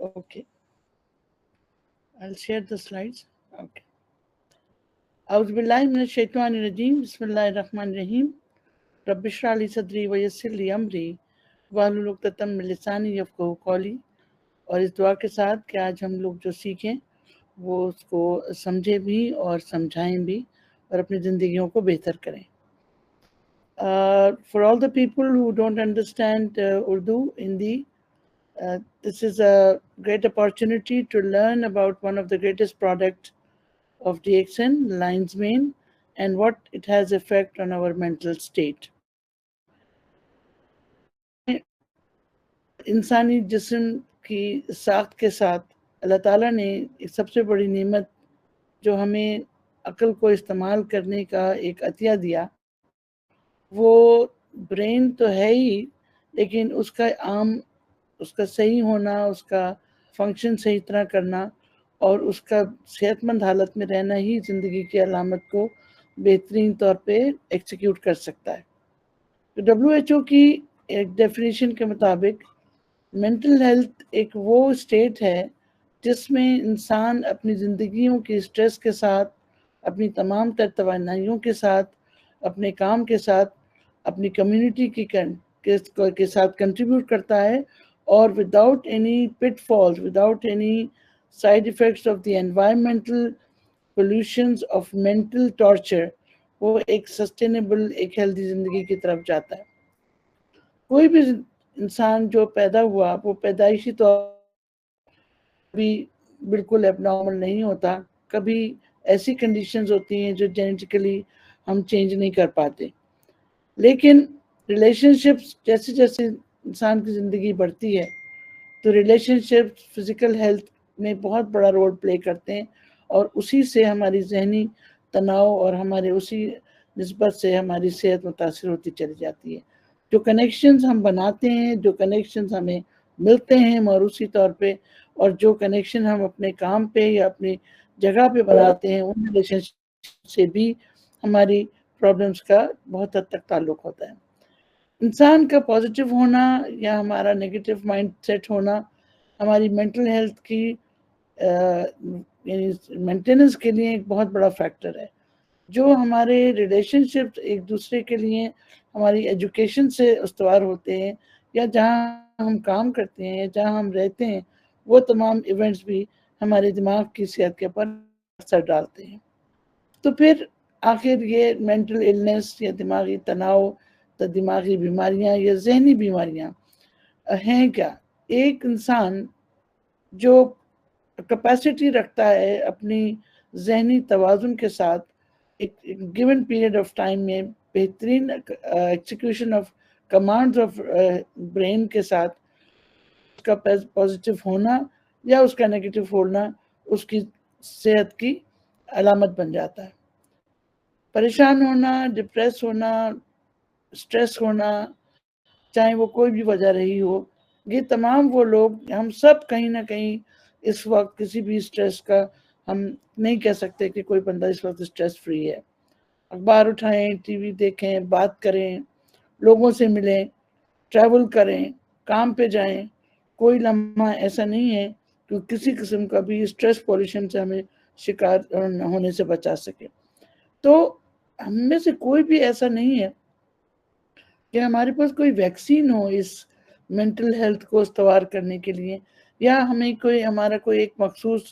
Okay, I'll share the slides. Okay. أعوذ بالله من الشيطان الرجيم بسم الله الرحمن الرحيم رب اشرح لي صدري ويسر لي أمري واحلل عقدة من لساني يفقهوا قولي. اور اس دعا کے ساتھ کہ آج ہم لوگ جو سیکھیں وہ اس کو سمجھیں بھی اور سمجھائیں بھی اور اپنی زندگیوں کو بہتر کریں. For all the people who don't understand Urdu, Hindi, this is a great opportunity to learn about one of the greatest products of DXN, lion's mane, and what it has effect on our mental state. انسانی جسم کی ساخت کے ساتھ اللہ تعالیٰ نے ایک سب سے بڑی نعمت جو ہمیں عقل کو استعمال کرنے کا ایک عطیہ دیا، وہ برین تو ہے ہی، لیکن اس کا صحیح ہونا، اس کا فنکشن صحیح طرح کرنا اور اس کا صحت مند حالت میں رہنا ہی زندگی کی علامت کو بہترین طور پہ ایکسیکیوٹ کر سکتا ہے. WHO کی ایک ڈیفینیشن کے مطابق مینٹل ہیلتھ ایک وہ اسٹیٹ ہے جس میں انسان اپنی زندگیوں کی سٹریس کے ساتھ، اپنی تمام تر توانائیوں کے ساتھ، اپنے کام کے ساتھ، اپنی کمیونٹی کے ساتھ کنٹریبیوٹ کرتا ہے، اور without any pitfalls, without any side effects of the environmental pollutions, of mental torture, وہ ایک سسٹینیبل، ایک ہیلدی زندگی کی طرف جاتا ہے. کوئی بھی انسان جو پیدا ہوا وہ پیدائشی طور بھی بالکل اب نارمل نہیں ہوتا. کبھی ایسی کنڈیشنز ہوتی ہیں جو جینیٹیکلی ہم چینج نہیں کر پاتے، لیکن ریلیشن شپس جیسے جیسے انسان کی زندگی بڑھتی ہے تو ریلیشن شپس فزیکل ہیلتھ میں بہت بڑا رول پلے کرتے ہیں، اور اسی سے ہماری ذہنی تناؤ اور ہمارے اسی نسبت سے ہماری صحت متاثر ہوتی چلی جاتی ہے. جو کنیکشنز ہم بناتے ہیں، جو کنیکشنز ہمیں ملتے ہیں موروثی طور پہ، اور جو کنیکشن ہم اپنے کام پہ یا اپنی جگہ پہ بناتے ہیں، ان ریلیشن سے بھی ہماری پرابلمس کا بہت حد تک تعلق ہوتا ہے. انسان کا پازیٹیو ہونا یا ہمارا نیگیٹو مائنڈ سیٹ ہونا ہماری مینٹل ہیلتھ کی مینٹیننس کے لیے ایک بہت بڑا فیکٹر ہے. جو ہمارے ریلیشن شپ ایک دوسرے کے لیے ہماری ایجوکیشن سے استوار ہوتے ہیں، یا جہاں ہم کام کرتے ہیں یا جہاں ہم رہتے ہیں، وہ تمام ایونٹس بھی ہمارے دماغ کی صحت کے پر اثر ڈالتے ہیں. تو پھر آخر یہ مینٹل النس یا دماغی تناؤ، دماغی بیماریاں یا ذہنی بیماریاں ہیں کیا؟ ایک انسان جو کیپیسٹی رکھتا ہے اپنی ذہنی توازن کے ساتھ ایک گیون پیریڈ آف ٹائم میں بہترین execution of commands of brain کے ساتھ، اس کا پازیٹیو ہونا یا اس کا نیگیٹو ہونا اس کی صحت کی علامت بن جاتا ہے. پریشان ہونا، ڈپریس ہونا، سٹریس ہونا، چاہے وہ کوئی بھی وجہ رہی ہو، یہ تمام وہ لوگ، ہم سب کہیں نہ کہیں اس وقت کسی بھی سٹریس کا، ہم نہیں کہہ سکتے کہ کوئی بندہ اس وقت سٹریس فری ہے. اخبار اٹھائیں، ٹی وی دیکھیں، بات کریں، لوگوں سے ملیں، ٹریول کریں، کام پہ جائیں، کوئی لمحہ ایسا نہیں ہے کہ کسی قسم کا بھی سٹریس پولیوشن سے ہمیں شکار ہونے سے بچا سکے. تو ہم میں سے کوئی بھی ایسا نہیں ہے کہ ہمارے پاس کوئی ویکسین ہو اس مینٹل ہیلتھ کو استوار کرنے کے لیے، یا ہمیں ہمارا کوئی ایک مخصوص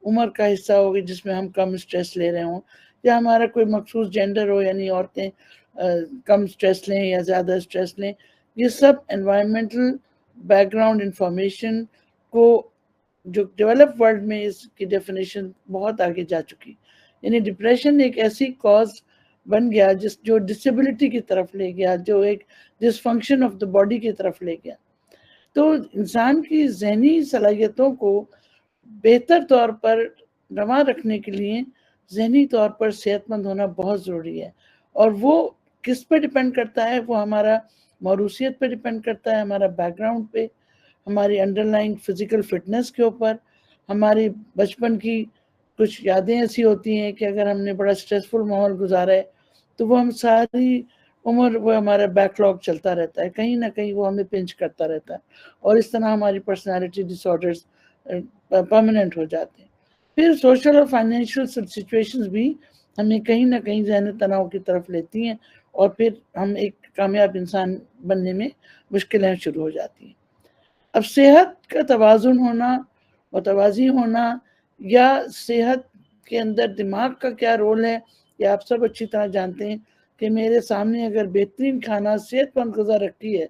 عمر کا حصہ ہوگی جس میں ہم کم سٹریس لے رہے ہوں، یا ہمارا کوئی مخصوص جینڈر ہو، یعنی عورتیں کم سٹریس لیں یا زیادہ سٹریس لیں. یہ سب انوائرمنٹل بیک گراؤنڈ انفارمیشن کو، جو ڈیولپ ورلڈ میں اس کی ڈیفینیشن بہت آگے جا چکی. یعنی ڈپریشن ایک ایسی کاز بن گیا جو ڈسیبلٹی کی طرف لے گیا، جو ایک ڈس فنکشن آف دا باڈی کی طرف لے گیا. تو انسان کی ذہنی صلاحیتوں کو بہتر طور پر رواں رکھنے کے لیے ذہنی طور پر صحت مند ہونا بہت ضروری ہے. اور وہ کس پہ ڈیپینڈ کرتا ہے؟ وہ ہمارا موروثیت پہ ڈیپینڈ کرتا ہے، ہمارا بیک گراؤنڈ پہ، ہماری انڈر لائن فزیکل فٹنس کے اوپر، ہماری بچپن کی کچھ یادیں ایسی ہوتی ہیں کہ اگر ہم نے بڑا سٹریسفل ماحول گزارا ہے تو وہ ہم ساری عمر وہ ہمارا بیک لاگ چلتا رہتا ہے، کہیں نہ کہیں وہ ہمیں پنچ کرتا رہتا ہے، اور اس طرح ہماری پرسنالٹی ڈس آرڈرز پرماننٹ ہو جاتے ہیں۔ پھر سوشل اور فائنینشیل سچویشنز بھی ہمیں کہیں نہ کہیں ذہنی تناؤ کی طرف لیتی ہیں، اور پھر ہم ایک کامیاب انسان بننے میں مشکلیں شروع ہو جاتی ہیں۔ اب صحت کا توازن ہونا، متوازی ہونا، یا صحت کے اندر دماغ کا کیا رول ہے، یہ آپ سب اچھی طرح جانتے ہیں کہ میرے سامنے اگر بہترین کھانا صحت مند غذا رکھی ہے،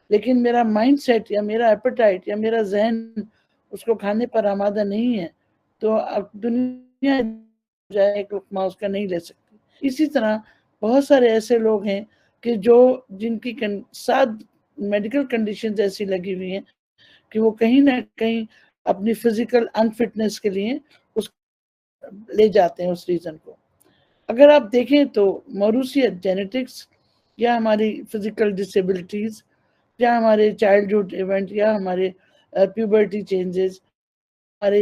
لیکن میرا مائنڈ سیٹ یا میرا ایپیٹائٹ یا میرا ذہن اس کو کھانے پر آمادہ نہیں ہے، تو اب دنیا جائے ایک لقمہ اس کا نہیں لے سکتی۔ اسی طرح بہت سارے ایسے لوگ ہیں کہ جن کی 7 میڈیکل کنڈیشنز ایسی لگی ہوئی ہیں کہ وہ کہیں نہ کہیں اپنی فزیکل انفٹنس کے لیے اس لے جاتے ہیں اس ریزن کو۔ اگر آپ دیکھیں تو موروثیت، جینیٹکس، یا ہماری فزیکل ڈسیبلٹیز، یا ہمارے چائلڈہڈ ایونٹ، یا ہمارے پیوبرٹی چینجز، ہمارے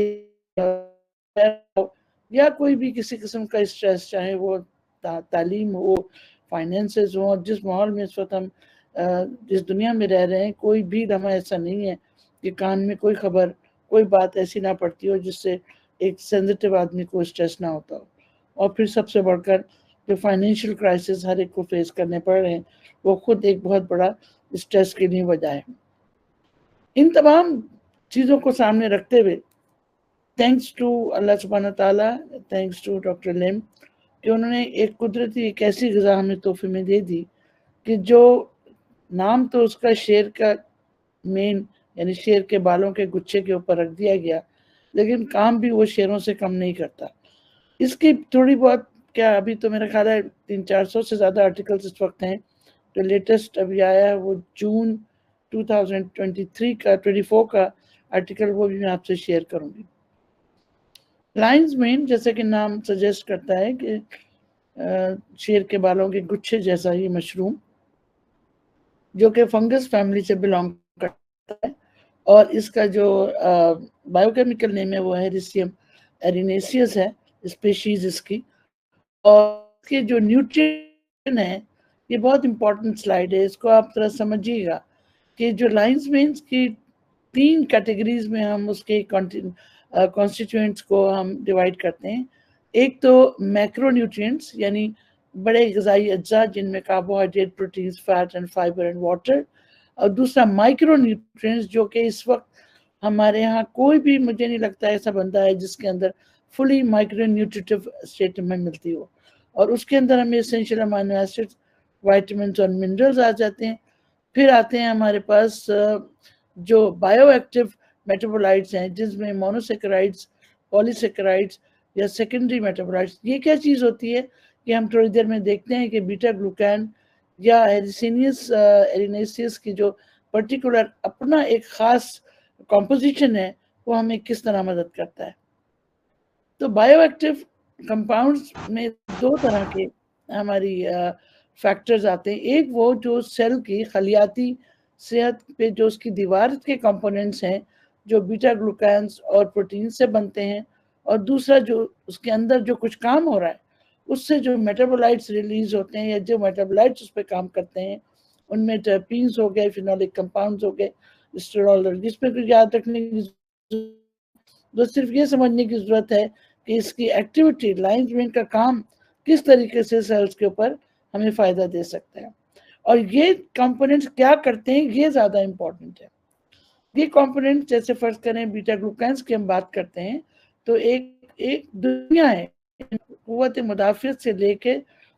یا کوئی بھی کسی قسم کا اسٹریس، چاہے وہ تعلیم ہو، فائنینسز ہو، جس ماحول میں اس وقت ہم جس دنیا میں رہ رہے ہیں، کوئی بھی لمحہ ایسا نہیں ہے کہ کان میں کوئی خبر، کوئی بات ایسی نہ پڑتی ہو جس سے ایک سینسٹیو آدمی کو اسٹریس نہ ہوتا ہو۔ اور پھر سب سے بڑھ کر جو فائنینشیل کرائسس ہر ایک کو فیس کرنے پڑ رہے ہیں، وہ خود ایک بہت بڑا اسٹریس کے لیے وجہ ہے۔ ان تمام چیزوں کو سامنے رکھتے ہوئے تھینکس ٹو اللہ سبحانہ تعالیٰ، تھینکس ٹو ڈاکٹر لیم، کہ انہوں نے ایک قدرتی ایک ایسی غذا ہمیں تحفے میں دے دی کہ جو نام تو اس کا شیر کا مین یعنی شیر کے بالوں کے گچھے کے اوپر رکھ دیا گیا، لیکن کام بھی وہ شیروں سے کم نہیں کرتا۔ اس کی تھوڑی بہت کیا ابھی تو میرا خیال ہے 300-400 سے زیادہ آرٹیکلز اس وقت ہیں، جو لیٹسٹ ابھی آیا ہے وہ جون 2023 کا 24 کا آرٹیکل، وہ بھی میں آپ سے شیئر کروں گی۔ لائنز مین جیسے کہ نام سجیسٹ کرتا ہے کہ شیر کے بالوں کے گچھے جیسا یہ مشروم، جو کہ فنگس فیملی سے بلانگ کرتا ہے، اور اس کا جو بائیو کیمیکل نیم ہے وہ ہیریسیم ایرینیسیس ہے اسپیشیز اس کی، اور اس کے جو نیوٹرین ہے، یہ بہت امپورٹنٹ سلائیڈ ہے، اس کو آپ ذرا سمجھیے گا کہ جو لائنز مینز کی 3 کیٹیگریز میں ہم اس کے کانسٹیٹوئنٹس کو ہم ڈیوائڈ کرتے ہیں۔ ایک تو میکرو نیوٹرینٹس یعنی بڑے غذائی اجزاء جن میں carbohydrate, proteins, fat and fibre and water, اور دوسرا مائکرو نیوٹرینٹس جو کہ اس وقت ہمارے ہاں کوئی بھی مجھے نہیں لگتا ایسا بندہ ہے جس کے اندر فلی مائکرو نیوٹریٹو اسٹیٹ میں ملتی ہو، اور اس کے اندر ہمیں اسینشیل امینو ایسڈ، وائٹامنس اور منرلز آ جاتے ہیں۔ پھر آتے ہیں ہمارے پاس جو بائیو ایکٹیو میٹابولائٹس ہیں، جس میں مونوسیکرائڈس، پولیسیکرائڈس یا سیکنڈری میٹابولائٹس۔ یہ کیا چیز ہوتی ہے کہ ہم تھوڑی دیر میں دیکھتے ہیں کہ بیٹا گلوکین یا ایرینیسیس کی جو پرٹیکولر اپنا ایک خاص کمپوزیشن ہے، وہ ہمیں کس طرح مدد کرتا ہے۔ تو بائیو ایکٹیو کمپاؤنڈز میں 2 طرح کے ہماری فیکٹرز آتے ہیں۔ ایک وہ جو سیل کی خلیاتی صحت پہ جو اس کی دیوار کے کمپوننٹس ہیں، جو بیٹا گلوکینز اور پروٹین سے بنتے ہیں، اور دوسرا جو اس کے اندر جو کچھ کام ہو رہا ہے اس سے جو میٹابولائٹس ریلیز ہوتے ہیں، یا جو میٹابولائٹس اس پہ کام کرتے ہیں، ان میں ٹرپینز ہو گئے، فینولک کمپاؤنڈز ہو گئے، اسٹرول، جس پہ کچھ یاد رکھنے کی ضرورت، صرف یہ سمجھنے کی ضرورت ہے کہ اس کی ایکٹیویٹی، لائنز مین کا کام کس طریقے سے سیلز کے اوپر ہمیں فائدہ دے سکتا ہے، اور یہ کمپوننٹس کیا کرتے ہیں یہ زیادہ امپورٹنٹ ہے۔ یہ کمپوننٹ جیسے فرض کریں بیٹا گلوکینز کی ہم بات کرتے ہیں، تو ایک دنیا ہے قوت مدافعت سے لے کے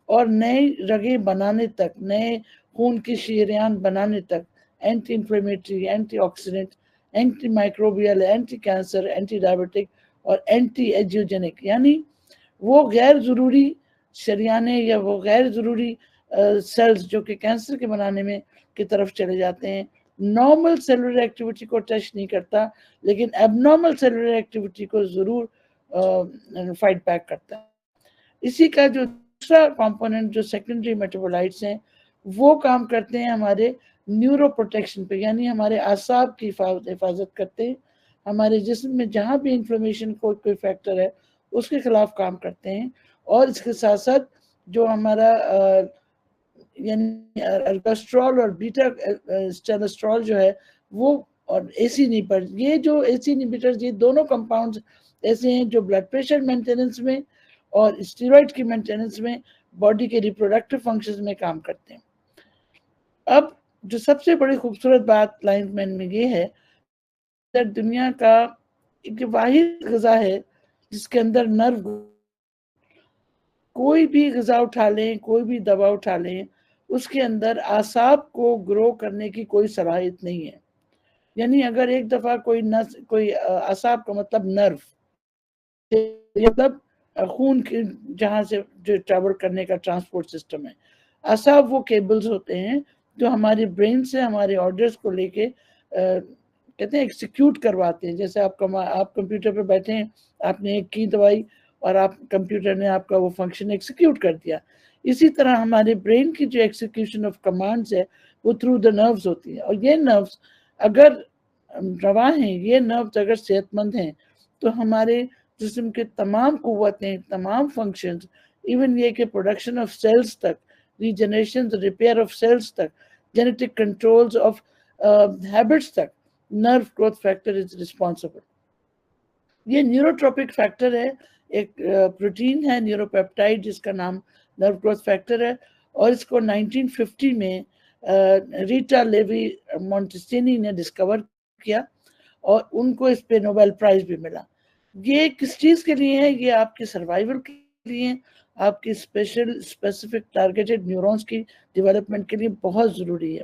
اور نئے رگیں بنانے تک، نئے خون کی شریان بنانے تک، anti inflammatory, antioxidant, antimicrobial, anti cancer, antidiabetic اور اینٹی ایجیوجینک، یعنی وہ غیر ضروری شریانے یا وہ غیر ضروری سیلز جو کہ کینسر کے بنانے میں کی طرف چلے جاتے ہیں، نارمل سیلولر ایکٹیویٹی کو ٹچ نہیں کرتا، لیکن ایب نارمل سیلولر ایکٹیویٹی کو ضرور فائٹ بیک کرتا ہے۔ اسی کا جو دوسرا کمپوننٹ جو سیکنڈری میٹابولائٹس ہیں، وہ کام کرتے ہیں ہمارے نیورو پروٹیکشن پہ، یعنی ہمارے اعصاب کی حفاظت کرتے ہیں۔ ہمارے جسم میں جہاں بھی انفلیمیشن کوئی فیکٹر ہے اس کے خلاف کام کرتے ہیں. اور اس کے ساتھ ساتھ جو ہمارا یعنی الکوسٹرول اور بیٹا اسٹیلوسٹرول جو ہے وہ، اور اے سی انہیبیٹر، یہ جو اے سی انہیبیٹر، یہ دونوں کمپاؤنڈز ایسے ہیں جو بلڈ پریشر مینٹیننس میں اور اسٹیرائڈ کی مینٹیننس میں، باڈی کے ریپروڈکٹیو فنکشنز میں کام کرتے ہیں. اب جو سب سے بڑی خوبصورت بات لائن مین میں یہ ہے کہ دنیا کا ایک واحد غذا ہے جس کے اندر نرو، کوئی بھی غذا اٹھا لیں، کوئی بھی دوا اٹھا لیں، اس کے اندر اعصاب کو گرو کرنے کی کوئی صلاحیت نہیں ہے. یعنی اگر ایک دفعہ کوئی اعصاب کا مطلب نرو، مطلب خون کے جہاں سے جو ٹریول کرنے کا ٹرانسپورٹ سسٹم ہے. اعصاب وہ کیبلز ہوتے ہیں جو ہمارے برین سے ہمارے آرڈرز کو لے کے کہتے ہیں ایکسیکیوٹ کرواتے ہیں. جیسے آپ کمپیوٹر پہ بیٹھے ہیں، آپ نے ایک کی دوائی اور کمپیوٹر نے آپ کا وہ فنکشن ایکسیکیوٹ کر دیا. اسی طرح ہمارے برین کی جو ایکسیکیوشن آف کمانڈز ہے وہ تھرو دا نروز ہوتی ہے. اور یہ نروز اگر رواں ہیں، یہ نروز اگر صحت مند ہیں، تو ہمارے جسم کے تمام قوتیں، تمام فنکشنز، ایون یہ کہ پروڈکشن آف سیلز تک، ریجنریشن، ریپیئر آف سیلز تک، جینیٹک کنٹرولز آف ہیبٹس تک، نرو گروتھ فیکٹر از ریسپانسبل. یہ نیوروٹروپک فیکٹر ہے، ایک پروٹین ہے نیوروپیپٹائڈ جس کا نام نرو گروتھ فیکٹر ہے. اور اس کو 1950 میں ریٹا لیوی مونٹیسینی نے ڈسکور کیا اور ان کو اس پہ نوبل پرائز بھی ملا. یہ کس چیز کے لیے ہے؟ یہ آپ کے سروائیول کے لیے، آپ کی اسپیسیفک ٹارگیٹڈ نیورونز کی ڈیولپمنٹ کے لیے بہت ضروری ہے.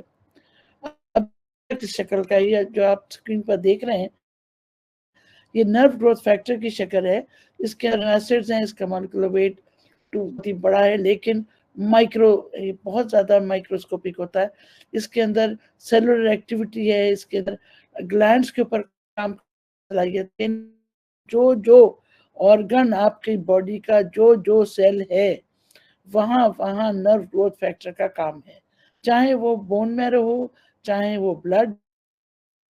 اب اس شکل کا یہ جو آپ اسکرین پر دیکھ رہے ہیں، یہ نرو گروتھ فیکٹر کی شکل ہے. اس کے ایسڈز ہیں، اس کا مالیکولر ویٹ بڑا ہے لیکن بہت زیادہ مائکروسکوپک ہوتا ہے. اس کے اندر سیلولر ایکٹیویٹی ہے، اس کے اندر گلینڈز کے اوپر کام صلاحیت، جو آرگن آپ کی باڈی کا جو سیل ہے وہاں نرو گروتھ فیکٹر کا کام ہے. چاہے وہ بون میرو ہو، چاہے وہ بلڈ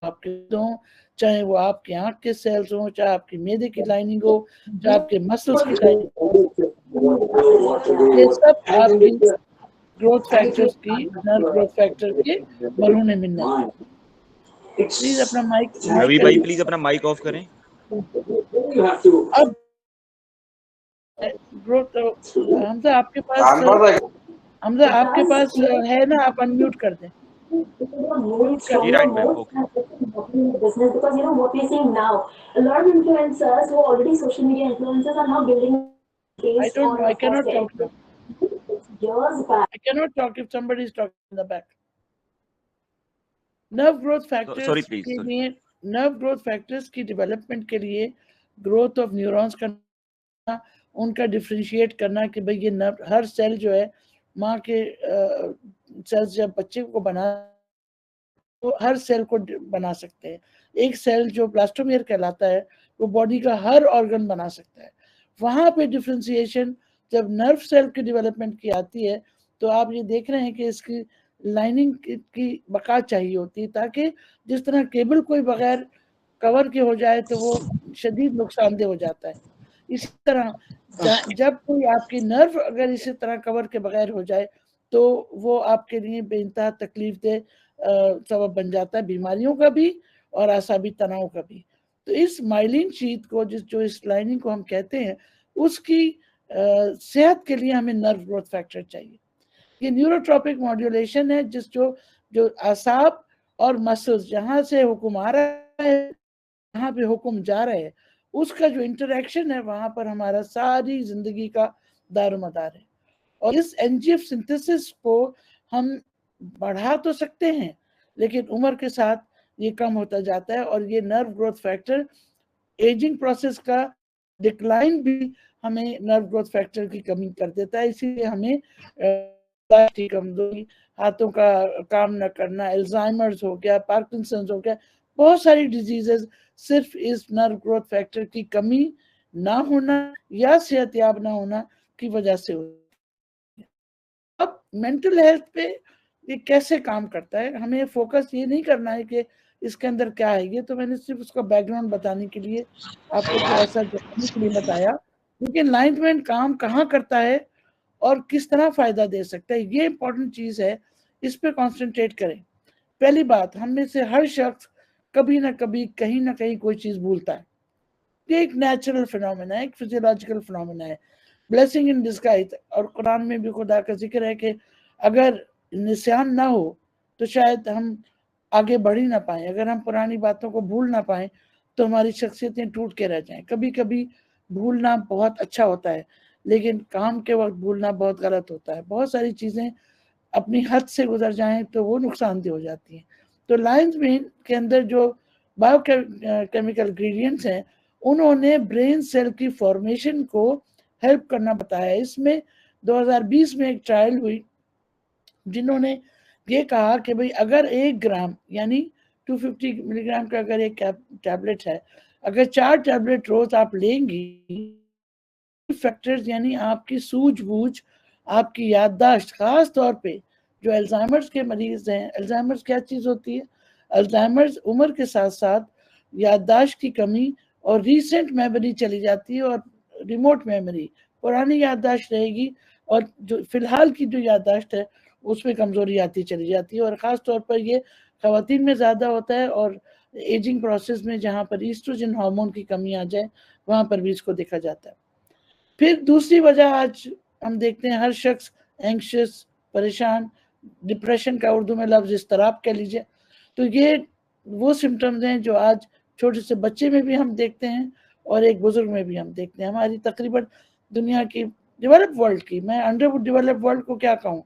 آپ کے ہوں، چاہے وہ آپ کے آنکھ کے سیلز ہوں، چاہے آپ کی معدے کی لائننگ ہو، چاہے آپ کے مسلز کی لائننگ ہو، یہ سب آپ کی گروتھ فیکٹرز کی، نرو گروتھ فیکٹر کے مرہون منت ہے. پلیز اپنا مائک روی بھائی پلیز اپنا مائک آف کریں. اب گروتھ حمزہ آپ کے پاس ہے نا، آپ انمیوٹ کر دیں. جی right ma'am, okay. business because what we're seeing now, a lot of influencers who are already social media influencers are now building I don't know, I cannot talk now. years back. I cannot talk if somebody is talking in the back. Nerve growth factors کی development کے لیے growth of neurons کرنا، ان کا differentiate کرنا کہ بھئی یہ ہر cell جو ہے ماں کے سیلز جب بچے کو بنا تو ہر سیل کو بنا سکتے ہیں. ایک سیل جو پلاسٹومیر کہلاتا ہے وہ باڈی کا ہر آرگن بنا سکتا ہے. وہاں پہ ڈیفرینسیشن جب نرو سیل کی ڈیولپمنٹ کی آتی ہے تو آپ یہ دیکھ رہے ہیں کہ اس کی لائننگ کی بقا چاہیے ہوتی ہے، تاکہ جس طرح کیبل کوئی بغیر کور کے ہو جائے تو وہ شدید نقصان دہ ہو جاتا ہے، اسی طرح جب کوئی آپ کی نرو اگر اسی طرح کور کے بغیر ہو جائے تو وہ آپ کے لیے بے انتہا تکلیف دہ سبب بن جاتا ہے، بیماریوں کا بھی اور اعصابی تناؤ کا بھی. تو اس مائلین شیت کو جو اس لائننگ کو ہم کہتے ہیں، اس کی صحت کے لیے ہمیں نرو گروتھ فیکٹر چاہیے. یہ نیوروٹروپک ماڈیولیشن ہے جو اعصاب اور مسلز جہاں سے حکم آ رہا ہے، جہاں پہ حکم جا رہا ہے، اس کا جو انٹریکشن ہے وہاں پر ہمارا ساری زندگی کا دار و مدار ہے. اور اس این جی ایف سنتھسس کو ہم بڑھا تو سکتے ہیں لیکن عمر کے ساتھ یہ کم ہوتا جاتا ہے، اور یہ نرو گروتھ فیکٹر ایجنگ پروسیس کا ڈکلائن بھی ہمیں نرو گروتھ فیکٹر کی کمی کر دیتا ہے. اسی لیے ہمیں کی کمزوری، ہاتھوں کا کام نہ کرنا، الزائمرز ہو گیا، پارکنسنز ہو گیا، بہت ساری ڈیزیزز صرف اس نرو گروتھ فیکٹر کی کمی نہ ہونا یا صحت یاب نہ ہونا کی وجہ سے ہوتی ہے. اب مینٹل ہیلتھ پہ یہ کیسے کام کرتا ہے، ہمیں فوکس یہ نہیں کرنا ہے کہ اس کے اندر کیا ہے. یہ تو میں نے صرف اس کا بیک گراؤنڈ بتانے کے لیے آپ کو تھوڑا سا جاننے کے لیے بتایا لیکن لائنمنٹ کام کہاں کرتا ہے اور کس طرح فائدہ دے سکتا ہے، یہ امپورٹنٹ چیز ہے، اس پہ کانسنٹریٹ کریں۔ پہلی بات، ہم میں سے ہر شخص کبھی نہ کبھی کہیں نہ کہیں کوئی چیز بھولتا ہے، یہ ایک نیچرل فینومینا ہے، ایک فزیولوجیکل فینومینا ہے، بلیسنگ ان ڈسگائز، اور قرآن میں بھی خدا کا ذکر ہے کہ اگر نسیان نہ ہو تو شاید ہم آگے بڑھ ہی نہ پائیں، اگر ہم پرانی باتوں کو بھول نہ پائیں تو ہماری شخصیتیں ٹوٹ کے رہ جائیں۔ کبھی کبھی بھولنا بہت اچھا ہوتا ہے، لیکن کام کے وقت بھولنا بہت غلط ہوتا ہے۔ بہت ساری چیزیں اپنی حد سے گزر جائیں تو وہ نقصان دہ ہو جاتی ہیں۔ تو لائنز مین کے اندر جو بایو کیمیکل انگریڈینٹس ہیں، انہوں نے برین سیل کی فارمیشن کو ہیلپ کرنا بتایا۔ اس میں 2020 میں ایک ٹرائل ہوئی جنہوں نے یہ کہا کہ بھئی اگر 1 گرام یعنی 250 ملی گرام کا اگر ایک ٹیبلٹ ہے، اگر 4 ٹیبلٹ روز آپ لیں گی، فیکٹرز یعنی آپ کی سوجھ بوجھ، آپ کی یادداشت، خاص طور پہ جو الزائمرز کے مریض ہیں۔ الزائمرز کیا چیز ہوتی ہے؟ الزائمرز عمر کے ساتھ ساتھ یادداشت کی کمی اور ریسنٹ میموری چلی جاتی ہے، اور ریموٹ میموری، پرانی یادداشت رہے گی، اور جو فی الحال کی جو یادداشت ہے اس میں کمزوری آتی چلی جاتی ہے، اور خاص طور پر یہ خواتین میں زیادہ ہوتا ہے، اور ایجنگ پروسیس میں جہاں پر ایسٹروجن ہارمون کی کمی آ جائے وہاں پر بھی اس کو دیکھا جاتا ہے۔ پھر دوسری وجہ آج ہم دیکھتے ہیں ہر شخص اینکشس، پریشان، ڈپریشن کا اردو میں لفظ اضطراب کہہ لیجئے، تو یہ وہ سمٹمز ہیں جو آج چھوٹے سے بچے میں بھی ہم دیکھتے ہیں اور ایک بزرگ میں بھی ہم دیکھتے ہیں۔ ہماری تقریباً دنیا کی ڈیولپ ورلڈ کی، میں انڈر ڈیولپ ورلڈ کو کیا کہوں،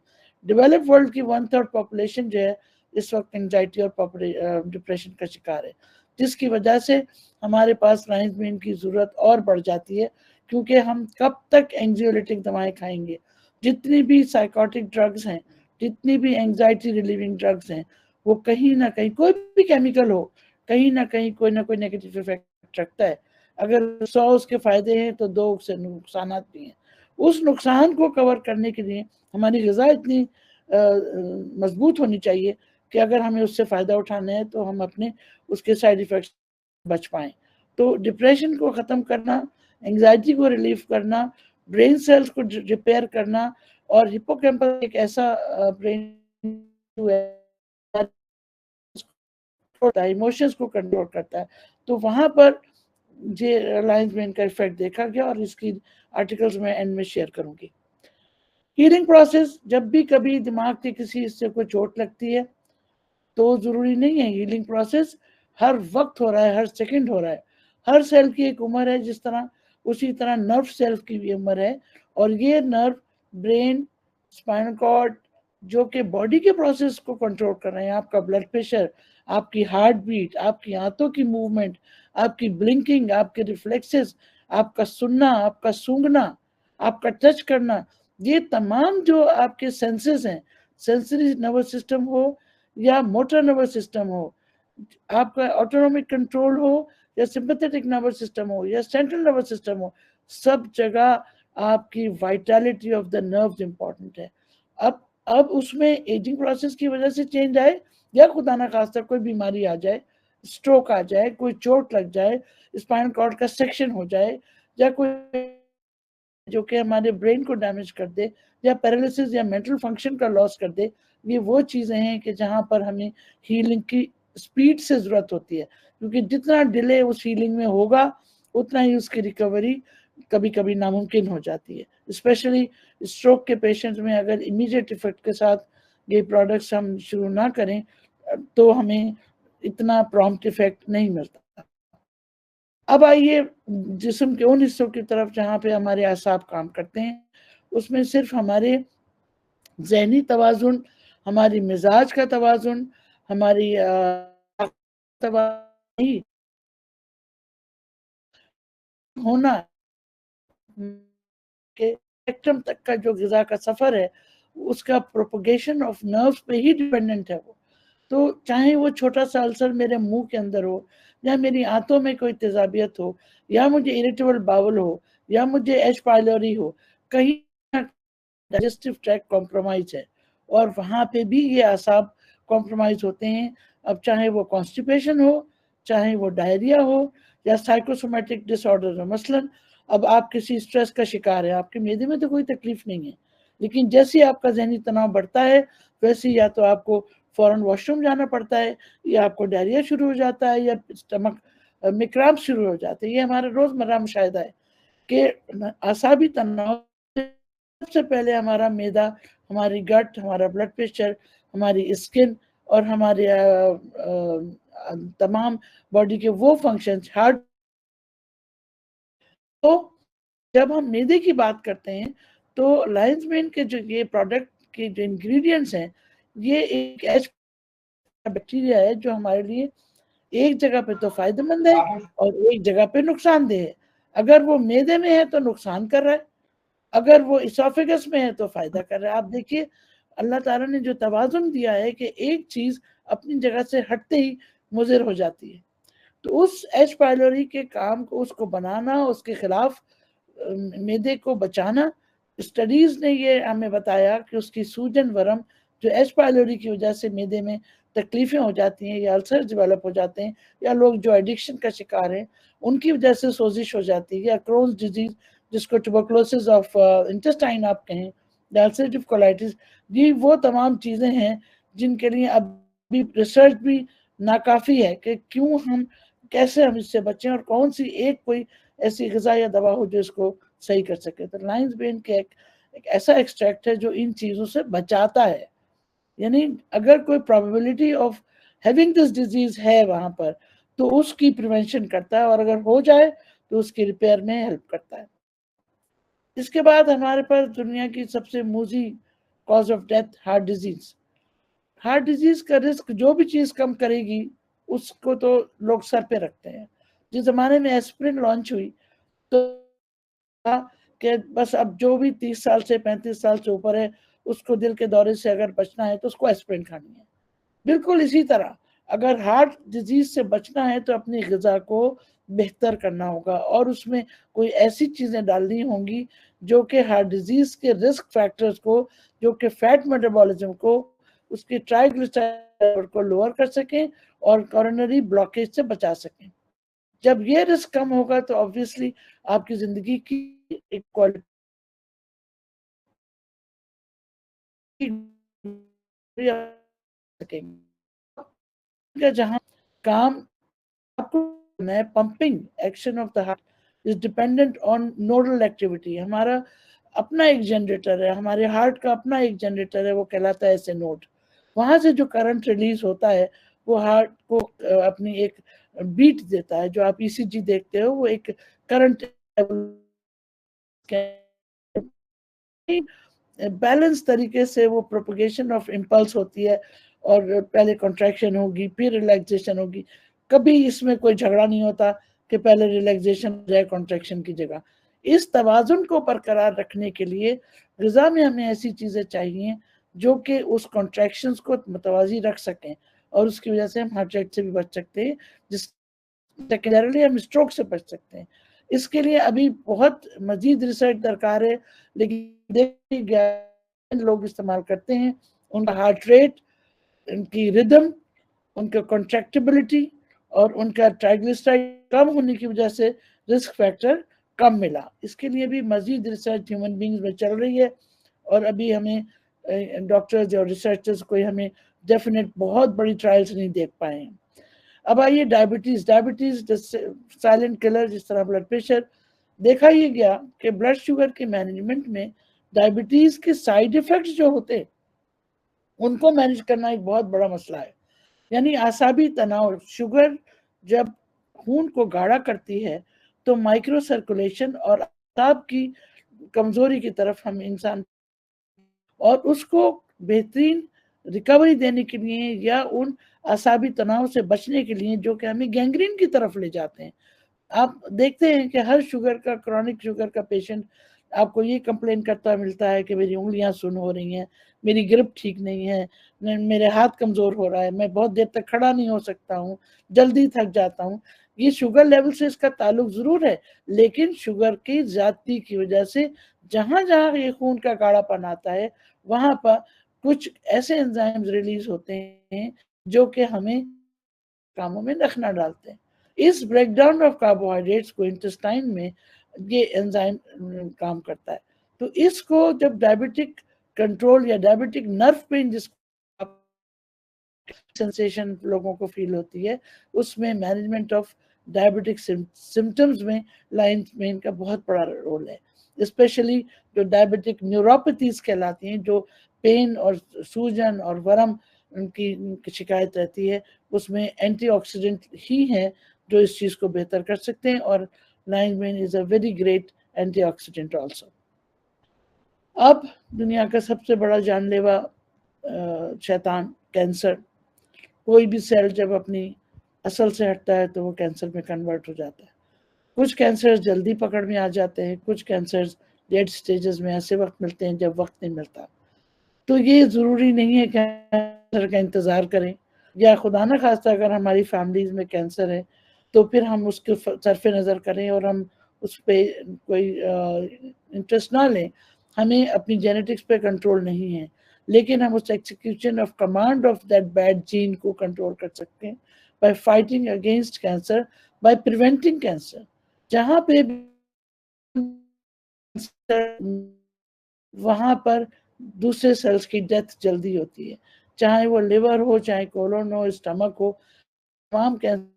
ڈیولپ ورلڈ کی 1/3 پاپولیشن جو ہے اس وقت انگزائٹی اور ڈپریشن کا شکار ہے، جس کی وجہ سے ہمارے پاس لائنز مین کی ضرورت اور بڑھ جاتی ہے، کیونکہ ہم کب تک اینگزیولیٹک دوائیں کھائیں گے؟ جتنی بھی سائیکوٹک ڈرگز ہیں، جتنی بھی اینگزائٹی ریلیونگ ڈرگز ہیں، وہ کہیں نہ کہیں، کوئی بھی کیمیکل ہو، کہیں نہ کہیں کوئی نہ کوئی نیگیٹو ایفیکٹ رکھتا ہے۔ اگر 100 اس کے فائدے ہیں تو 2 سے نقصانات بھی ہیں۔ اس نقصان کو کور کرنے کے لیے ہماری غذا اتنی مضبوط ہونی چاہیے کہ اگر ہمیں اس سے فائدہ اٹھانا ہے تو ہم اپنے اس کے سائیڈ ایفیکٹس بچ پائیں۔ تو ڈپریشن کو ختم کرنا، انگزائٹی کو ریلیف کرنا، برین سیلز کو ریپیئر کرنا، اور ہپوکیمپس ایک ایسا برین ایموشنز کو کنٹرول کرتا ہے، تو وہاں پر یہ لائنز مین کا ایفیکٹ دیکھا گیا، اور اس کی آرٹیکلز میں اینڈ میں شیئر کروں گی۔ ہیلنگ پروسیس، جب بھی کبھی دماغ کے کسی حصے کو چوٹ لگتی ہے تو ضروری نہیں ہے ہیلنگ پروسیس ہر وقت ہو رہا ہے، ہر سیکنڈ ہو رہا ہے۔ ہر سیل کی ایک عمر ہے، جس طرح اسی طرح نرو سیل کی بھی عمر ہے، اور یہ نرو، برین، اسپائنل کارڈ جو کہ باڈی کے پروسیس کو کنٹرول کر رہے ہیں، آپ کا بلڈ پریشر، آپ کی ہارٹ بیٹ، آپ کی آنتوں کی موومنٹ، آپ کی بلنکنگ، آپ کے ریفلیکسز، آپ کا سننا، آپ کا سونگھنا، آپ کا ٹچ کرنا، یہ تمام جو آپ کے سینسز ہیں، سینسری نروس سسٹم ہو یا موٹر نروس سسٹم ہو، آپ کا آٹونومک کنٹرول ہو یا سمپیتھیٹک نروس سسٹم ہو یا سینٹرل نروس سسٹم ہو، سب جگہ آپ کی وائٹالٹی آف دا نروز امپورٹنٹ ہے۔ اب اس میں ایجنگ پروسیس کی وجہ سے چینج آئے، یا خدا نہ خواستہ کوئی بیماری آ جائے، سٹروک آ جائے، کوئی چوٹ لگ جائے، اسپائنل کارڈ کا سیکشن ہو جائے، یا کوئی جو کہ ہمارے برین کو ڈیمیج کر دے، یا پیرالیسس یا مینٹل فنکشن کا لاس کر دے، یہ وہ چیزیں ہیں کہ جہاں پر ہمیں ہیلنگ کی سپیڈ سے ضرورت ہوتی ہے، کیونکہ جتنا ڈیلے اس ہیلنگ میں ہوگا اتنا ہی اس کی ریکوری کبھی کبھی ناممکن ہو جاتی ہے۔ اسپیشلی اسٹروک کے پیشنٹ میں اگر امیڈیٹ ایفیکٹ کے ساتھ یہ پروڈکٹس ہم شروع نہ کریں تو ہمیں اتنا پرومپٹ ایفیکٹ نہیں ملتا۔ اب آئیے جسم کے ان حصوں کی طرف جہاں پہ ہمارے اعصاب کام کرتے ہیں، اس میں صرف ہمارے ذہنی توازن، ہماری مزاج کا توازن، ہماری توازن ہونا کہ اسپیکٹرم تک کا جو غذا کا سفر ہے اس کا پروپگیشن آف نروز پہ ہی ڈیپینڈنٹ ہے۔ وہ تو چاہے وہ چھوٹا سا السر میرے منہ کے اندر ہو، یا میری آنتوں میں کوئی تیزابیت ہو، یا مجھے اریٹیبل باول ہو، یا مجھے ایچ پائلوری ہو، کہیں ڈائجسٹو ٹریک کمپرومائز ہے، اور وہاں پہ بھی یہ اعصاب کمپرومائز ہوتے ہیں۔ اب چاہے وہ کانسٹیپیشن ہو، چاہے وہ ڈائریا ہو، یا سائیکوسومیٹک ڈس آرڈر ہو۔ مثلاً اب آپ کسی سٹریس کا شکار ہیں، آپ کے معدے میں تو کوئی تکلیف نہیں ہے، لیکن جیسے آپ کا ذہنی تناؤ بڑھتا ہے ویسے یا تو آپ کو فوراً واش روم جانا پڑتا ہے، یا آپ کو ڈائریا شروع ہو جاتا ہے، یا اسٹمک میں کرامپ شروع ہو جاتے ہیں۔ یہ ہمارا روزمرہ مشاہدہ ہے کہ اعصابی تناؤ سب سے پہلے ہمارا معدہ، ہماری گٹ، ہمارا بلڈ پریشر، ہماری اسکن اور ہمارے تمام باڈی کے وہ فنکشنز، ہارٹ، تو جب ہم معدے کی بات کرتے ہیں تو لائنز مین کے جو یہ پروڈکٹ کے جو انگریڈینٹس ہیں، یہ ایک ایچ بیکٹیریا ہے جو ہمارے لیے ایک جگہ پہ تو فائدہ مند ہے اور ایک جگہ پہ نقصان دہ ہے۔ اگر وہ معدے میں ہے تو نقصان کر رہا ہے، اگر وہ اسوفیگس میں ہے تو فائدہ کر رہا ہے۔ آپ دیکھیے اللہ تعالیٰ نے جو توازن دیا ہے کہ ایک چیز اپنی جگہ سے ہٹتے ہی مضر ہو جاتی ہے، تو اس ایچ پائلوری کے کام کو، اس کو بنانا، اس کے خلاف معدے کو بچانا، اسٹڈیز نے یہ ہمیں بتایا کہ اس کی سوجن ورم جو ایچ پائلوری کی وجہ سے معدے میں تکلیفیں ہو جاتی ہیں، یا السر ڈیولپ ہو جاتے ہیں، یا لوگ جو ایڈکشن کا شکار ہیں ان کی وجہ سے سوزش ہو جاتی ہے، یا کرونز ڈیزیز جس کو ٹوبرکلوسس آف انٹسٹائن آپ کہیں، یا السریٹیو کولائٹس، یہ وہ تمام چیزیں ہیں جن کے لیے ابھی ریسرچ بھی ناکافی ہے کہ کیوں ہم کیسے ہم اس سے بچیں اور کون سی ایک کوئی ایسی غذا یا دوا ہو جو اس کو صحیح کر سکے۔ تو لائنز بین کے ایک ایسا ایکسٹریکٹ ہے جو ان چیزوں سے بچاتا ہے، یعنی اگر کوئی probability of having this disease ہے وہاں پر تو اس کی پریونشن کرتا ہے، اور اگر ہو جائے تو اس کی ریپیئر میں ہیلپ کرتا ہے۔ اس کے بعد ہمارے پاس دنیا کی سب سے موذی cause of death heart disease. Heart disease کا رسک جو بھی چیز کم کرے گی اس کو تو لوگ سر پہ رکھتے ہیں۔ جس زمانے میں ایسپرین لانچ ہوئی تو کہ بس اب جو بھی 30 سال سے 35 سال سے اوپر ہے اس کو دل کے دورے سے اگر بچنا ہے تو اس کو ایسپرین کھانی ہے۔ بالکل اسی طرح اگر ہارٹ ڈیزیز سے بچنا ہے تو اپنی غذا کو بہتر کرنا ہوگا، اور اس میں کوئی ایسی چیزیں ڈالنی ہوں گی جو کہ ہارٹ ڈیزیز کے رسک فیکٹرز کو، جو کہ فیٹ میٹابولزم کو، اس کے ٹرائیگلیسرائڈ کو لوور کر سکیں اور کورونری بلاکیج سے بچا سکیں۔ جب یہ رسک کم ہوگا تو obviously آپ کی زندگی کی ایک کوالٹی جہاں کام آپ کو pumping action of the heart is dependent on nodal activity. ہمارا اپنا ایک جنریٹر ہے، ہمارے ہارٹ کا اپنا ایک جنریٹر ہے، وہ کہلاتا ہے ایسے نوڈ۔ وہاں سے جو کرنٹ ریلیز ہوتا ہے وہ ہارٹ کو اپنی ایک بیٹ دیتا ہے۔ جو آپ ای سی جی دیکھتے ہو وہ ایک کرنٹ بیلنس طریقے سے وہ پروپگیشن آف امپلس ہوتی ہے، اور پہلے کنٹریکشن ہوگی پھر ریلیکسیشن ہوگی۔ کبھی اس میں کوئی جھگڑا نہیں ہوتا کہ پہلے ریلیکسیشن ہو جائے کنٹریکشن کی جگہ۔ اس توازن کو برقرار رکھنے کے لیے غذا میں ہمیں ایسی چیزیں چاہیے جو کہ اس کنٹریکشنز کو متوازی رکھ سکیں، اور اس کی وجہ سے ہم ہارٹ اٹیک سے بھی بچ سکتے ہیں، جس سیکنڈریلی ہم اسٹروک سے بچ سکتے ہیں۔ اس کے لیے ابھی بہت مزید ریسرچ درکار ہے، لیکن لوگ استعمال کرتے ہیں ان کا ہارٹ ریٹ، ان کی ردم، ان کا کنٹریکٹیبلٹی اور ان کا ٹرائیگلیسرائڈ کم ہونے کی وجہ سے رسک فیکٹر کم ملا۔ اس کے لیے بھی مزید ریسرچ ہیومن بینگز میں چل رہی ہے، اور ابھی ہمیں ڈاکٹرز اور ریسرچرز کوئی ہمیں ڈیفینیٹ بہت بڑی ٹرائلز نہیں دیکھ پائے ہیں۔ اب آئیے ڈائبٹیز سائلنٹ کلر، جس طرح بلڈ پریشر۔ دیکھا یہ گیا کہ بلڈ شوگر کے مینجمنٹ میں ڈائبٹیز کے سائیڈ ایفیکٹس جو ہوتے ان کو مینج کرنا ایک بہت بڑا مسئلہ ہے۔ یعنی اعصابی تناؤ، شوگر جب خون کو گاڑھا کرتی ہے تو مائکرو سرکولیشن اور اعصاب کی کمزوری کی طرف ہم انسان، اور اس کو بہترین ریکوری دینے کے لیے یا ان اعصابی تناؤ سے بچنے کے لیے جو کہ ہمیں گینگرین کی طرف لے جاتے ہیں۔ آپ دیکھتے ہیں کہ ہر شوگر کا، کرونک شوگر کا پیشنٹ آپ کو یہ کمپلین کرتا ملتا ہے کہ میری انگلیاں سن ہو رہی ہیں، میری گرپ ٹھیک نہیں ہے، میرے ہاتھ کمزور ہو رہا ہے، میں بہت دیر تک کھڑا نہیں ہو سکتا ہوں، جلدی تھک جاتا ہوں۔ یہ شوگر لیول سے اس کا تعلق ضرور ہے، لیکن شوگر کی زیادتی کی وجہ سے جہاں جہاں یہ خون کا گاڑھا پن آتا ہے وہاں پر کچھ ایسے انزائمز ریلیز ہوتے ہیں جو کہ ہمیں کاموں میں رکھنا ڈالتے ہیں۔ اس بریک ڈاؤن آف کاربوہائیڈریٹس کو انٹسٹائن میں یہ انزائم کام کرتا ہے. تو اس کو جب ڈائبٹک کنٹرول یا ڈائبٹک نرو پین جس سینسیشن لوگوں کو فیل ہوتی ہے، اس میں مینجمنٹ آف ڈائبٹک سمٹمز میں لائنز مین کا بہت بڑا رول ہے. اسپیشلی جو ڈائبٹک نیوروپیتھیز کہلاتی ہیں، جو پین اور سوجن اور ورم ان کی شکایت رہتی ہے، اس میں اینٹی آکسیڈنٹ ہی ہیں جو اس چیز کو بہتر کر سکتے ہیں، اور لائنز مین is a very great antioxidant also. اب دنیا کا سب سے بڑا جان لیوا شیطان کینسر. کوئی بھی سیل جب اپنی اصل سے ہٹتا ہے تو وہ کینسر میں کنورٹ ہو جاتا ہے. کچھ کینسر جلدی پکڑ میں آ جاتے ہیں، کچھ کینسر لیٹ سٹیجز میں ایسے وقت ملتے ہیں جب وقت نہیں ملتا. تو یہ ضروری نہیں ہے کہ کینسر کا انتظار کریں، یا خدا نہ خواستہ اگر ہماری فیملیز میں کینسر ہے تو پھر ہم اس کے صرف نظر کریں اور ہم اس پہ کوئی انٹرسٹ نہ لیں. ہمیں اپنی جینیٹکس پہ کنٹرول نہیں ہے، لیکن ہم اس execution of command of that bad gene کو کنٹرول کر سکتے ہیں by fighting against cancer, by preventing cancer. جہاں پہ وہاں پر دوسرے سیلز کی ڈیتھ جلدی ہوتی ہے، چاہے وہ لیور ہو، چاہے کولون ہو، اسٹمک ہو. تمام کینسر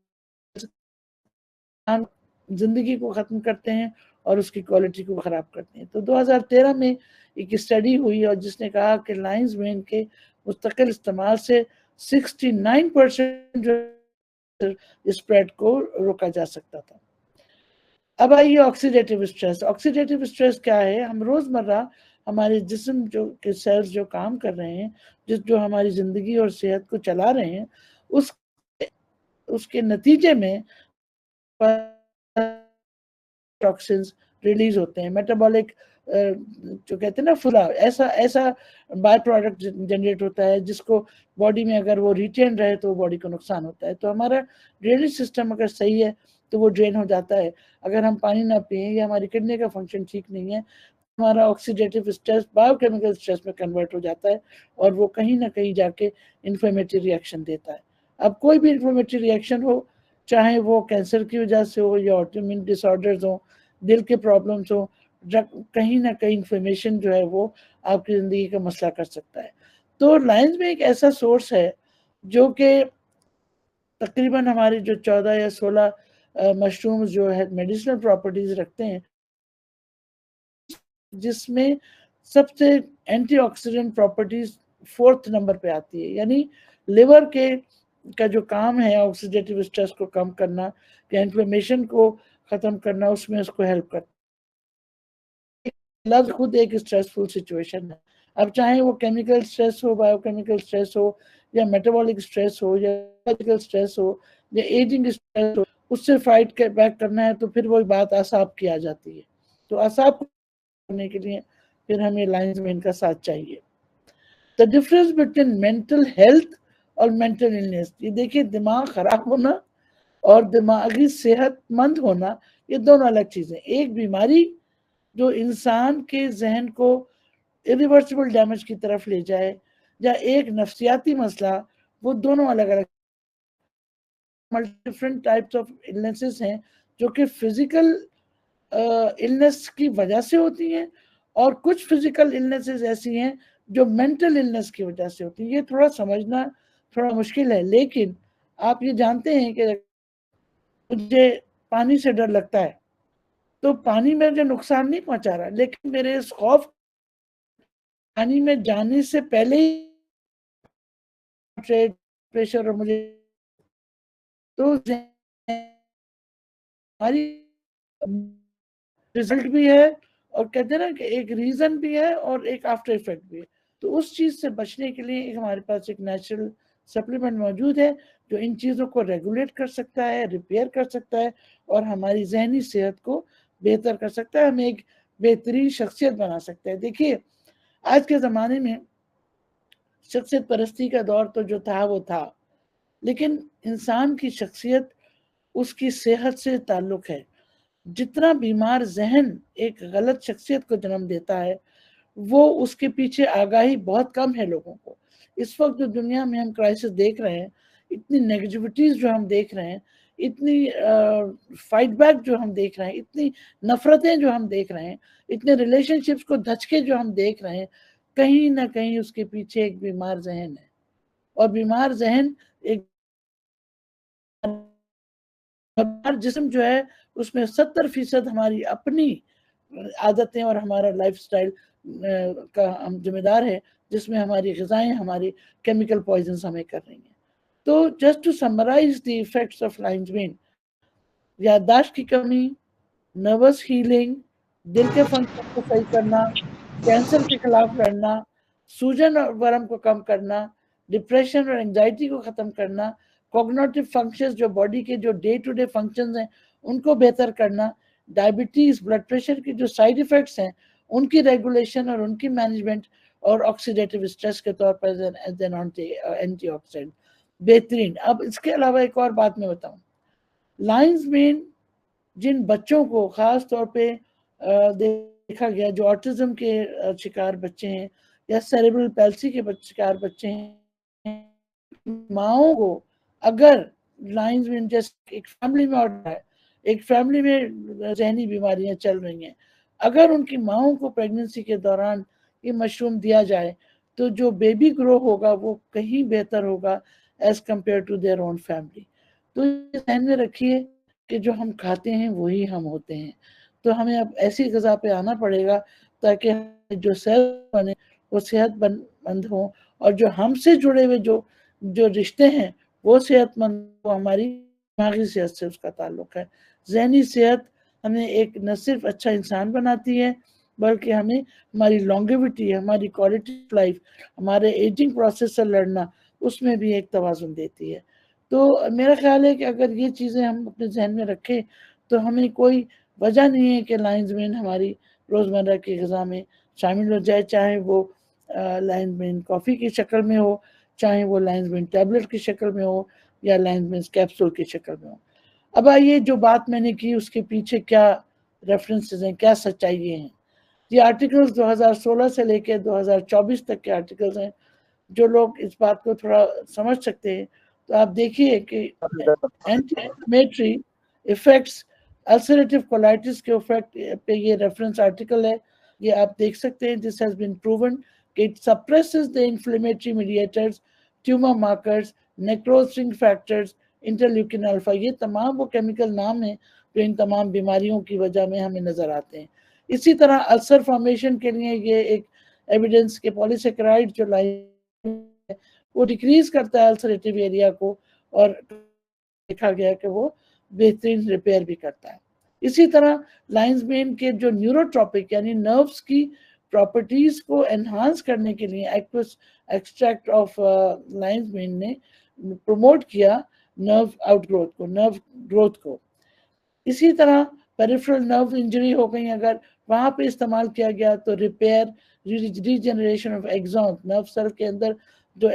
زندگی کو ختم کرتے ہیں اور اس کی کوالٹی کو خراب کرتے ہیں. تو 2013 میں ایک اسٹڈی ہوئی اور جس نے کہا کہ لائنز مین کے مستقل استعمال سے 69% جو اسپریڈ کو روکا جا سکتا تھا. اب آئیے آکسیڈیٹیو اسٹریس. آکسیڈیٹیو اسٹریس کیا ہے؟ ہم روزمرہ ہمارے جسم کے سیلز جو کام کر رہے ہیں، جو ہماری زندگی اور صحت کو چلا رہے ہیں، اس کے نتیجے میں ٹاکسنز ریلیز ہوتے ہیں. میٹابولک جو کہتے ہیں نا فلا، ایسا بائی پروڈکٹ جنریٹ ہوتا ہے جس کو باڈی میں اگر وہ ریٹین رہے تو باڈی کو نقصان ہوتا ہے. تو ہمارا ڈرینیج سسٹم اگر صحیح ہے تو وہ ڈرین ہو جاتا ہے. اگر ہم پانی نہ پئیں یا ہماری کڈنی کا فنکشن ٹھیک نہیں ہے، ہمارا oxidative stress bio chemical stress میں کنورٹ ہو جاتا ہے اور وہ کہیں نہ کہیں جا کے انفلیمیٹری ری ایکشن دیتا ہے. اب کوئی بھی انفلیمیٹری ری ایکشن ہو، چاہے وہ کینسر کی وجہ سے ہو یا آٹومیون ڈس آرڈرز ہوں، دل کے پرابلمس ہوں، کہیں نہ کہیں انفلیمیشن جو ہے وہ آپ کی زندگی کا مسئلہ کر سکتا ہے. تو لائنز میں ایک ایسا سورس ہے جو کہ تقریباً ہماری جو 14 یا 16 مشرومز جو ہے میڈیسنل پراپرٹیز رکھتے ہیں، جس میں سب سے anti oxidant properties 4th number پہ آتی ہے. یعنی لیور کا جو کام ہے آکسیڈیٹیو اسٹریس کو کم کرنا یا انفلیمیشن کو ختم کرنا، اس میں اس کو ہیلپ کرتا ہے. لفظ خود ایک اسٹریسفل سچویشن ہے. اب چاہے وہ کیمیکل اسٹریس ہو، بایو کیمیکل اسٹریس ہو، یا میٹابولک اسٹریس ہو، یا فزیکل اسٹریس ہو، یا ایجنگ اسٹریس ہو، اس سے فائٹ بیک کرنا ہے تو پھر وہی بات اعصاب کی آ جاتی ہے. تو اعصاب کو کرنے کے لیے پھر ہمیں لائنز مین کا ساتھ چاہیے. The difference between mental health اور mental illness، یہ دیکھیے دماغ خراب ہونا اور دماغی صحت مند ہونا یہ دونوں الگ چیزیں. ایک بیماری جو انسان کے ذہن کو irreversible ڈیمیج کی طرف لے جائے، یا ایک نفسیاتی مسئلہ، وہ دونوں الگ الگ ڈفرنٹ ٹائپس آف illnesses ہیں جو کہ فزیکل illness کی وجہ سے ہوتی ہیں، اور کچھ فزیکل illnesses ایسی ہیں جو mental illness کی وجہ سے ہوتی ہیں. یہ تھوڑا سمجھنا تھوڑا مشکل ہے، لیکن آپ یہ جانتے ہیں کہ مجھے پانی سے ڈر لگتا ہے تو پانی میں جو نقصان نہیں پہنچا رہا، لیکن میرے اس خوف پانی میں جانے سے پہلے ہی پریشر اور مجھے تو ہماری رزلٹ بھی ہے، اور کہتے ہیں نا کہ ایک ریزن بھی ہے اور ایک آفٹر ایفیکٹ بھی ہے. تو اس چیز سے بچنے کے لیے ہمارے پاس ایک نیچرل سپلیمنٹ موجود ہے جو ان چیزوں کو ریگولیٹ کر سکتا ہے، ریپیئر کر سکتا ہے، اور ہماری ذہنی صحت کو بہتر کر سکتا ہے، ہمیں ایک بہترین شخصیت بنا سکتا ہے. دیکھیے آج کے زمانے میں شخصیت پرستی کا دور تو جو تھا وہ تھا، لیکن انسان کی شخصیت اس کی صحت سے تعلق ہے. جتنا بیمار ذہن ایک غلط شخصیت کو جنم دیتا ہے، وہ اس کے پیچھے آگاہی بہت کم ہے لوگوں کو. اس وقت جو دنیا میں ہم کرائسس دیکھ رہے ہیں، اتنی نیگیٹیوٹیز جو ہم دیکھ رہے ہیں، اتنی فائٹ بیک جو ہم دیکھ رہے ہیں، اتنی نفرتیں جو ہم دیکھ رہے ہیں، اتنے ریلیشن شپس کو دھچکے جو ہم دیکھ رہے ہیں، کہیں نہ کہیں اس کے پیچھے ایک بیمار ذہن ہے. اور بیمار ذہن ایک جسم جو ہے اس میں 70% ہماری اپنی عادتیں اور ہمارا لائف سٹائل کا ہم ذمہ دار ہے، جس میں ہماری غذائیں ہماری کیمیکل پوائزنز ہمیں کر رہی ہیں. تو just to summarize the effects of lion's mane, یادداشت کی کمی، نروس ہیلنگ، دل کے فنکشن کو صحیح کرنا، کینسر کے خلاف لڑنا، سوجن اور ورم کو کم کرنا، ڈپریشن اور انگزائٹی کو ختم کرنا، کوگنیٹو فنکشنز جو باڈی کے جو ڈے ٹو ڈے فنکشنز ہیں ان کو بہتر کرنا، ڈائبٹیز، بلڈ پریشر کی جو سائیڈ ایفیکٹس ہیں ان کی ریگولیشن اور ان کی مینجمنٹ، اور آکسیڈیٹیو اسٹریس کے طور پر اینٹی آکسیڈنٹ بہترین. اب اس کے علاوہ ایک اور بات میں بتاؤں، لائنز مین جن بچوں کو خاص طور پہ دیکھا گیا جو آٹزم کے شکار بچے ہیں یا سیریبرل پیلسی کے شکار بچے ہیں، ماؤں کو اگر لائنز مین جیسے ایک فیملی میں آرڈر ہے، ایک فیملی میں ذہنی بیماریاں چل رہی ہیں، اگر ان کی ماؤں کو پریگننسی کے دوران یہ مشروم دیا جائے تو جو بیبی گرو ہوگا وہ کہیں بہتر ہوگا as compare to their own family. تو یہ ذہن میں رکھیے کہ جو ہم کھاتے ہیں وہی ہم ہوتے ہیں. تو ہمیں اب ایسی غذا پہ آنا پڑے گا تاکہ جو صحت بنے وہ صحت مند ہوں، اور جو ہم سے جڑے ہوئے جو رشتے ہیں وہ صحت مند ہوں. ہماری دماغی صحت سے اس کا تعلق ہے. ذہنی صحت ہمیں ایک نہ صرف اچھا انسان بناتی ہے بلکہ ہمیں ہماری لانگیوٹی، ہماری کوالٹی آف لائف، ہمارے ایجنگ پروسیس سے لڑنا، اس میں بھی ایک توازن دیتی ہے. تو میرا خیال ہے کہ اگر یہ چیزیں ہم اپنے ذہن میں رکھیں تو ہمیں کوئی وجہ نہیں ہے کہ لائنز مین ہماری روزمرہ کی غذا میں شامل ہو جائے، چاہے وہ لائنز مین کافی کی شکل میں ہو، چاہے وہ لائنز مین ٹیبلٹ کی شکل میں ہو، یا لائنز مین کیپسول کی شکل میں ہو. اب آئیے جو بات میں نے کی اس کے پیچھے کیا ریفرنسز ہیں، کیا سچائی ہیں. یہ آرٹیکلز 2016 سے لے کے 2024 تک کے آرٹیکلز ہیں. جو لوگ اس بات کو تھوڑا سمجھ سکتے ہیں تو آپ دیکھیے کہ anti inflammatory effects, ulcerative colitis کے ایفیکٹ پہ یہ ریفرنس آرٹیکل ہے. یہ آپ دیکھ سکتے ہیں. دس ہیز بین پروون کہ it suppresses the inflammatory mediators, tumour markers, necrosing factors, interleukin alpha. یہ تمام وہ کیمیکل نام ہیں جو ان تمام بیماریوں کی وجہ میں ہمیں نظر آتے ہیں. اسی طرح السر فارمیشن کے لیے یہ ایک ایویڈنس کہ پولیسیکرائڈ جو وہ ڈیکریز کرتا ہے السریٹیو ایریا کو، اور دیکھا گیا کہ وہ بہترین ریپیئر بھی کرتا ہے. اسی طرح لائنز مین کے جو نیوروٹراپک یعنی نروس کی پراپرٹیز کو انہانس کرنے کے لیے ایکسٹریکٹ آف لائنز مین نے پروموٹ کیا نرو آؤٹ گروتھ کو، نرو گروتھ کو. اسی طرح پیریفرل نرو انجری ہو گئی اگر وہاں پہ استعمال کیا گیا تو repair, regeneration of axon, nerve cell کے اندر جو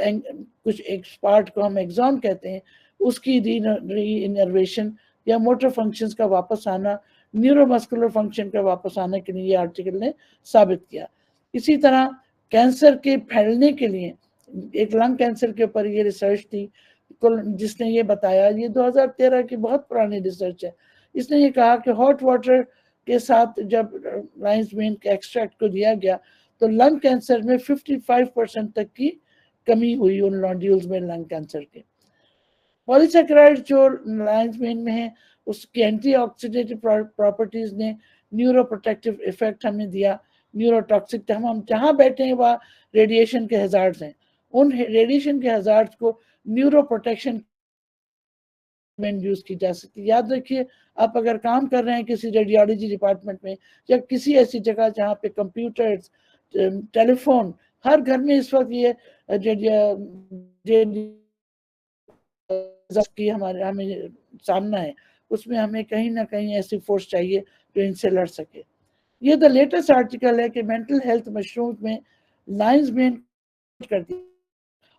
کچھ ایک پارٹ کو ہم ایگزون کہتے ہیں اس کی ری انرویشن یا موٹر فنکشنز کا واپس آنا، نیورو مسکولر فنکشن کا واپس آنے کے لیے یہ آرٹیکل نے ثابت کیا. اسی طرح کینسر کے پھیلنے کے لیے ایک لنگ کینسر کے اوپر یہ ریسرچ تھی جس نے یہ بتایا، یہ 2013 کی بہت پرانی ریسرچ ہے. اس نے یہ کہا کہ ہاٹ واٹر کے ساتھ جب لائنز مین کے ایکسٹریکٹ کو دیا گیا تو لنگ کینسر میں 55% تک کی کمی ہوئی ان نوڈیولز میں لنگ کینسر کے. پولیسیکرائڈ جو لائنز مین میں ہے اس کی اینٹی آکسیڈیٹو پراپرٹیز نے نیورو پروٹیکٹیو ایفیکٹ ہمیں دیا. نیورو ٹاکسک، ہم جہاں بیٹھے ہیں وہاں ریڈیشن کے ہزارڈز ہیں، ان ریڈیشن کے ہزارڈز کو نیورو پروٹیکشن میں یوز کی جا سکتی. یاد رکھیے آپ اگر کام کر رہے ہیں کسی ریڈیولوجی ڈپارٹمنٹ میں یا کسی ایسی جگہ جہاں پہ کمپیوٹرز، ٹیلی فون، ہر گھر میں اس وقت یہ کی ہمیں سامنا ہے، اس میں ہمیں کہیں نہ کہیں ایسی فورس چاہیے جو ان سے لڑ سکے. یہ دا لیٹسٹ آرٹیکل ہے کہ مینٹل ہیلتھ مشروم میں لائنز مین کر دی،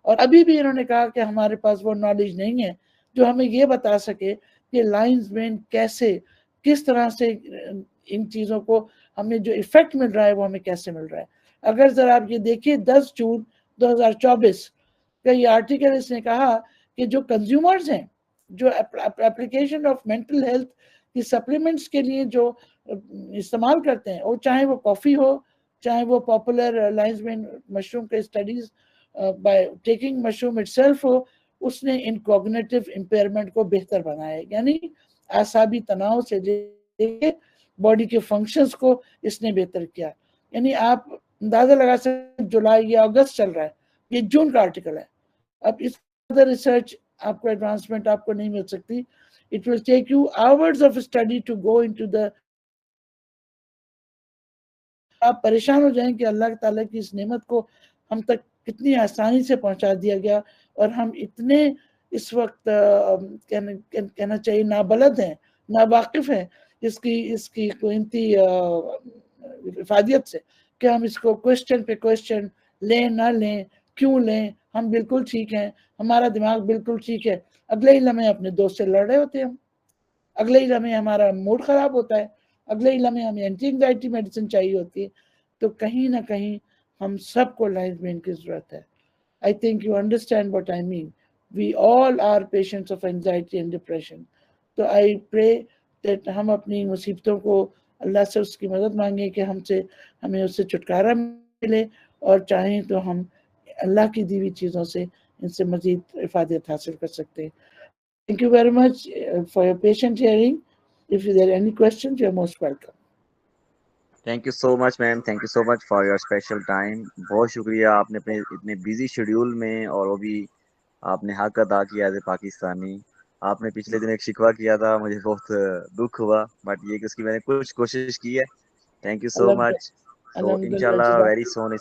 اور ابھی بھی انہوں نے کہا کہ ہمارے پاس وہ نالج نہیں ہے جو ہمیں یہ بتا سکے کہ لائنز مین کیسے، کس طرح سے ان چیزوں کو ہمیں جو ایفیکٹ مل رہا ہے وہ ہمیں کیسے مل رہا ہے. اگر ذرا آپ یہ دیکھیے 10 جون 2024 کا یہ آرٹیکل، اس نے کہا کہ جو کنزیومرز ہیں جو اپلیکیشن آف مینٹل ہیلتھ کی سپلیمنٹس کے لیے جو استعمال کرتے ہیں، وہ چاہے وہ کافی ہو، چاہے وہ پاپولر لائنز میں مشروم کے studies by taking mushroom itself ہو، اس نے ان کوگنیٹو امپیئرمنٹ کو بہتر بنایا ہے، یعنی اعصابی تناؤ سے لے کے باڈی کے فنکشنز کو اس نے بہتر کیا. یعنی آپ اندازہ لگا سکتے جولائی یا اگست چل رہا ہے، یہ جون کا آرٹیکل ہے. اب اس ریسرچ آپ کو ایڈوانسمنٹ آپ کو نہیں مل سکتی. It will take you hours of study to go into the. آپ پریشان ہو جائیں کہ اللہ تعالیٰ کی اس نعمت کو ہم تک کتنی آسانی سے پہنچا دیا گیا، اور ہم اتنے اس وقت کہنا چاہیے نابلد ہیں، ناواقف ہیں اس کی قیمتی افادیت سے، کہ ہم اس کو کوشچن پہ کوشچن لیں نہ لیں، کیوں لیں، ہم بالکل ٹھیک ہیں، ہمارا دماغ بالکل ٹھیک ہے، اگلے ہی لمحے اپنے دوست سے لڑ رہے ہوتے ہیں، ہم اگلے ہی لمحے ہمارا موڈ خراب ہوتا ہے، اگلے ہی لمحے ہمیں اینٹی انگزائٹی میڈیسن چاہیے ہوتی ہے. تو کہیں نہ کہیں ہم سب کو لائف بین کی ضرورت ہے. I think you understand what I mean. We all are patients of anxiety and depression. تو I pray that ہم اپنی مصیبتوں کو اللہ سے اس کی مدد مانگیں کہ ہمیں اس سے چھٹکارا ملے، اور چاہیں تو ہم اللہ کی دی ہوئی چیزوں سے ان سے مزید افادیت حاصل کر سکتے ہیں. Thank you very much for your patient hearing. If there are any questions, you are most welcome. Thank you so much ma'am, thank you so much for your special time. بہت شکریہ، آپ نے اپنے اتنے بزی شیڈیول میں، اور وہ بھی آپ نے حق ادا کیا ایز اے پاکستانی. آپ نے پچھلے دن ایک شکوہ کیا تھا، مجھے بہت دکھ ہوا، بٹ یہ کہ اس کی میں نے کچھ کوشش کی ہے. تھینک یو سو مچ. تو انشاءاللہ ویری سون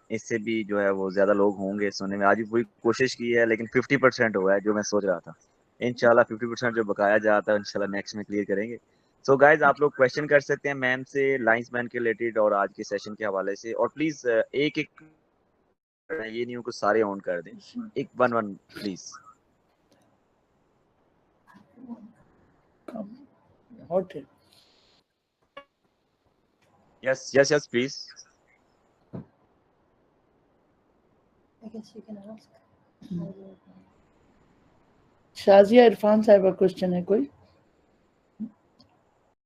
اس سے بھی جو ہے وہ زیادہ لوگ ہوں گے سننے میں. آج بھی پوری کوشش کی ہے لیکن 50% ہوا ہے جو میں سوچ رہا تھا. انشاءاللہ 50% جو بقایا جاتا ہے انشاءاللہ نیکسٹ میں کلیئر کریں گے. سو گائز آپ لوگ کویشچن کر سکتے ہیں میم سے لائنس مین کے ریلیٹڈ اور آج کے سیشن کے حوالے سے، اور پلیز ایک یہ نہیں ہو کہ سارے آن کر دیں، ایک one please. Yes please. I guess you can ask. Shazia Irfan صاحبہ کوشچن ہے کوئی؟